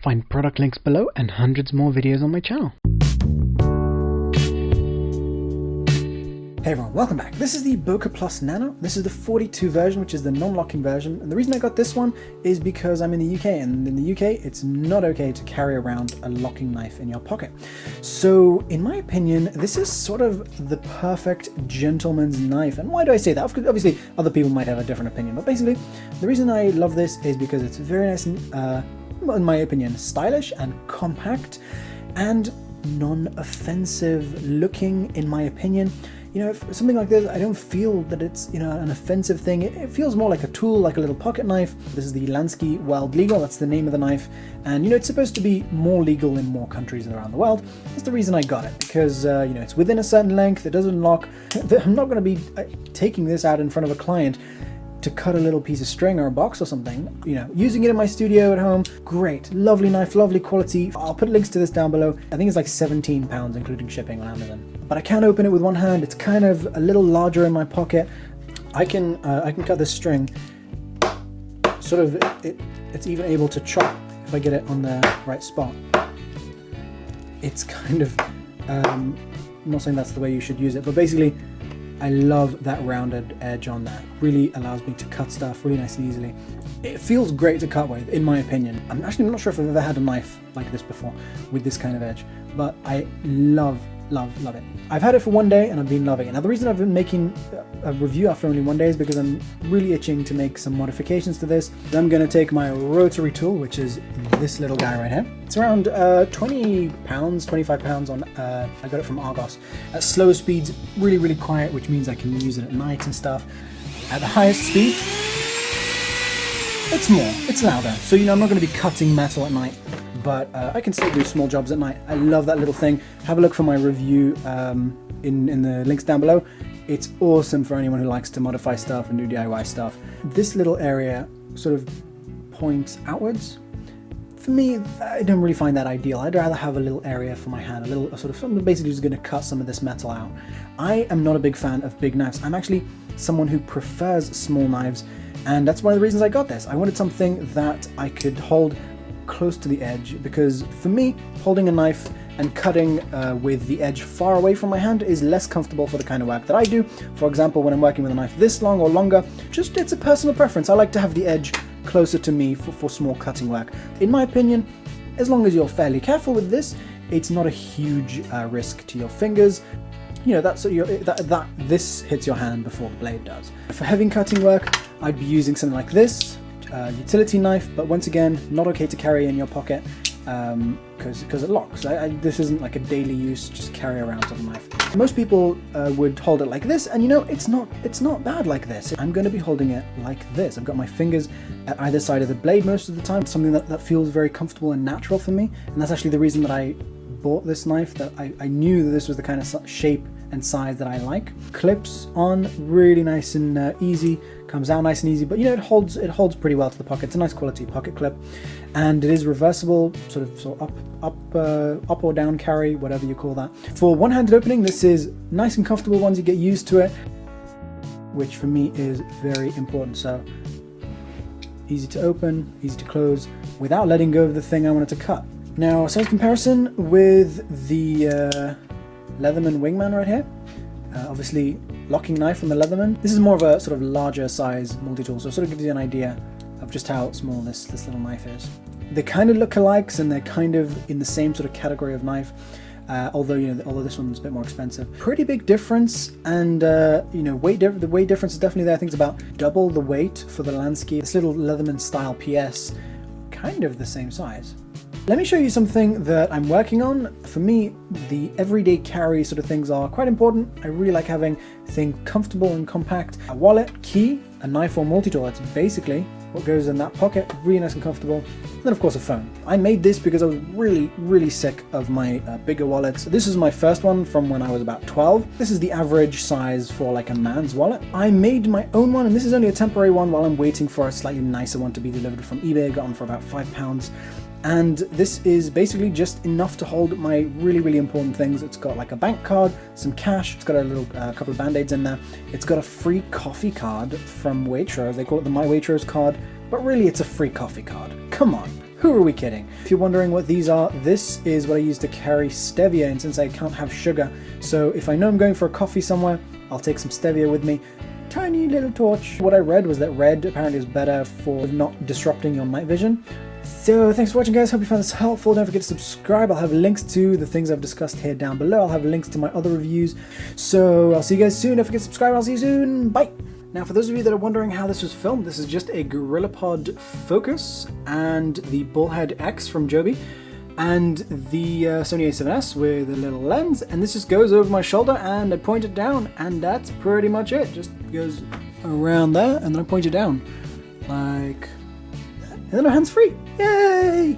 Find product links below and hundreds more videos on my channel. Hey everyone, welcome back. This is the Boker Plus Nano. This is the 42 version, which is the non-locking version. And the reason I got this one is because I'm in the UK, and in the UK it's not okay to carry around a locking knife in your pocket. So in my opinion, this is sort of the perfect gentleman's knife. And why do I say that? Obviously other people might have a different opinion, but basically the reason I love this is because it's very nice and, in my opinion, stylish and compact and non-offensive looking, in my opinion. You know, if something like this, I don't feel that it's, you know, an offensive thing. It feels more like a tool, like a little pocket knife. This is the Lansky Wild Legal, that's the name of the knife. And, you know, it's supposed to be more legal in more countries around the world. That's the reason I got it, because, you know, it's within a certain length, it doesn't lock. I'm not going to be taking this out in front of a client to cut a little piece of string or a box or something. You know, using it in my studio at home, great, lovely knife, lovely quality. I'll put links to this down below. I think it's like £17 including shipping on Amazon. But I can't open it with one hand. It's kind of a little larger in my pocket. I can cut this string. Sort of, it's even able to chop if I get it on the right spot. It's kind of, I'm not saying that's the way you should use it, but basically, I love that rounded edge on that. Really allows me to cut stuff really nice and easily. It feels great to cut with, in my opinion. I'm actually not sure if I've ever had a knife like this before with this kind of edge, but I love it. I've had it for one day and I've been loving it. Now the reason I've been making a review after only one day is because I'm really itching to make some modifications to this. I'm going to take my rotary tool, which is this little guy right here. It's around 20 pounds, 25 pounds on, I got it from Argos. At slow speeds, really quiet, which means I can use it at night and stuff. At the highest speed, it's louder. So, you know, I'm not going to be cutting metal at night, but I can still do small jobs at night. I love that little thing. Have a look for my review in the links down below. It's awesome for anyone who likes to modify stuff and do DIY stuff. This little area sort of points outwards. For me, I don't really find that ideal. I'd rather have a little area for my hand, a little sort of, I'm basically just going to cut some of this metal out. I am not a big fan of big knives. I'm actually someone who prefers small knives, and that's one of the reasons I got this. I wanted something that I could hold close to the edge, because for me, holding a knife and cutting with the edge far away from my hand is less comfortable for the kind of work that I do. For example, when I'm working with a knife this long or longer, just it's a personal preference. I like to have the edge closer to me for small cutting work. In my opinion, as long as you're fairly careful with this, it's not a huge risk to your fingers. You know, this hits your hand before the blade does. For heavy cutting work, I'd be using something like this, utility knife, but once again, not okay to carry in your pocket because it locks. This isn't like a daily use, just carry around sort of knife. Most people would hold it like this, and you know, it's not bad like this. I'm going to be holding it like this. I've got my fingers at either side of the blade most of the time, something that feels very comfortable and natural for me, and that's actually the reason that I bought this knife, that I knew that this was the kind of shape and size that I like. Clips on, really nice and easy, comes out nice and easy, but you know, it holds pretty well to the pocket. It's a nice quality pocket clip, and it is reversible, sort of up or down carry, whatever you call that. For one-handed opening, this is nice and comfortable once you get used to it, which for me is very important. So easy to open, easy to close, without letting go of the thing I wanted to cut. Now, size comparison with the Leatherman Wingman right here. Obviously, locking knife from the Leatherman. This is more of a sort of larger size multi-tool, so it sort of gives you an idea of just how small this little knife is. They kind of look alikes, and they're kind of in the same sort of category of knife. Although this one's a bit more expensive. Pretty big difference, and you know, the weight difference is definitely there. I think it's about double the weight for the Lansky. This little Leatherman style PS, kind of the same size. Let me show you something that I'm working on. For me, the everyday carry sort of things are quite important. I really like having things comfortable and compact. A wallet, key, a knife or multi-tool. That's basically what goes in that pocket. Really nice and comfortable. And then of course a phone. I made this because I was really sick of my bigger wallets. This is my first one from when I was about 12. This is the average size for like a man's wallet. I made my own one, and this is only a temporary one while I'm waiting for a slightly nicer one to be delivered from eBay. I got one for about £5. And this is basically just enough to hold my really important things. It's got like a bank card, some cash, it's got a little couple of band-aids in there. It's got a free coffee card from Waitrose. They call it the My Waitrose card, but really it's a free coffee card. Come on, Who are we kidding? If you're wondering what these are, this is what I use to carry stevia in, since I can't have sugar. So if I know I'm going for a coffee somewhere, I'll take some stevia with me. Tiny little torch. What I read was that red apparently is better for not disrupting your night vision. So thanks for watching, guys. Hope you found this helpful. Don't forget to subscribe. I'll have links to the things I've discussed here down below. I'll have links to my other reviews. So I'll see you guys soon. Don't forget to subscribe. I'll see you soon. Bye. Now, for those of you that are wondering how this was filmed, this is just a GorillaPod Focus and the Bullhead X from Joby and the Sony a7S with a little lens, and this just goes over my shoulder and I point it down, and that's pretty much it. Just goes around there and then I point it down like that. And then I'm hands free. Yay!